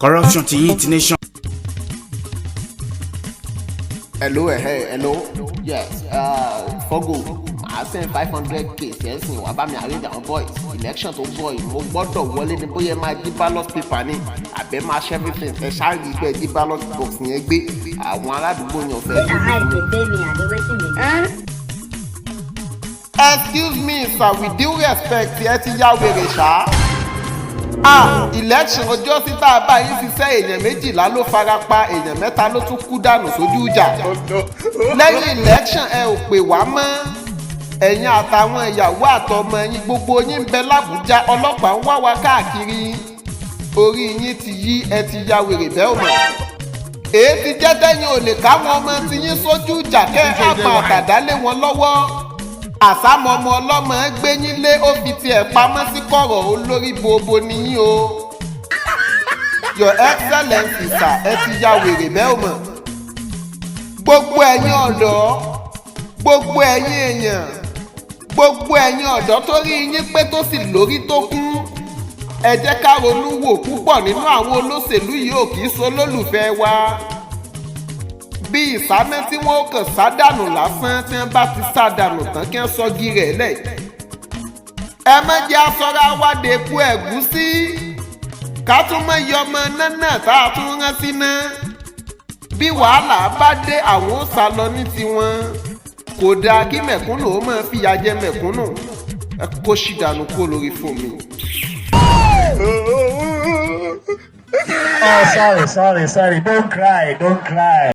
Corruption to eat nation. Hello. Yes. Fogo. I send 500k. Yes, you want me arrange our boys. Election to boy. Mo gbọ́dọ̀ wọlé ní bóyá máa di ballot paper ni. Àbẹ máa ṣe everything. Ẹ ṣáà rí bẹ́ẹ̀ di ballot box yẹn gbé. Àwọn aládùúgbò yẹn fẹ́. Excuse me, sir. With due respect, ẹ ti yá wèrè ṣá. Election ọjọ́ sí tá a bá yín ṣiṣẹ́ èèyàn 12 ló fara pa, èèyàn 3 ló tún kú dànù sójú ìjà. Lẹ́yìn election ẹ ò pè wá mọ́. Ẹ̀yin àtàwọn ìyàwó àtọmọ yín gbogbo yín ń bẹ l'Àbújá, ọlọ́pàá ń wá wa káàkiri. Orí yín ti yí, ẹ ti ya wèrè bẹ́ẹ̀ mọ̀. Èé ti jẹ́ tẹ́yìn ò lè káwọn ọmọ ti yín sójú ìjà kẹ́ àpà àtàdá lé wọn lọ́wọ́. Àsámọ́ ọmọ ọlọ́mọ gbé yín lé ó fi tiẹ̀ pamọ́ sí kọ̀rọ̀ olórí bobo nìyí o. Your Excellency sir, ẹ ti ya wèrè bẹ́ẹ̀ mọ̀. Gbogbo ẹ̀yin ọ̀dọ́, gbogbo ẹ̀yin èèyàn, gbogbo ẹ̀yin ọ̀dọ́ tó rí yín pé tó sì lórí tó kún. Ẹ jẹ́ ká ronú wò púpọ̀ nínú àwọn olóṣèlú yìí ò kì í so lólùfẹ́ wa. Bí ìsáná tí wọ́n kàn sádànù lásán tí wọ́n bá ti sádànù tán kí wọ́n sọ́gi rẹ̀ lẹ̀. Ẹ má jẹ́ aṣọra wádé epo ẹ̀gúsí. Ká tún mọ iye ọmọ náà tá a tún rán sí náà. Bí wàhálà bá dé àwọn ó sá lọ ní tiwọn. Kò dáa kí mẹ̀kúnnù ó máa fìyà jẹ mẹ̀kúnnù. Ẹ kó ṣì dànù kó lórí fún mi. Oh, sorry. Don't cry.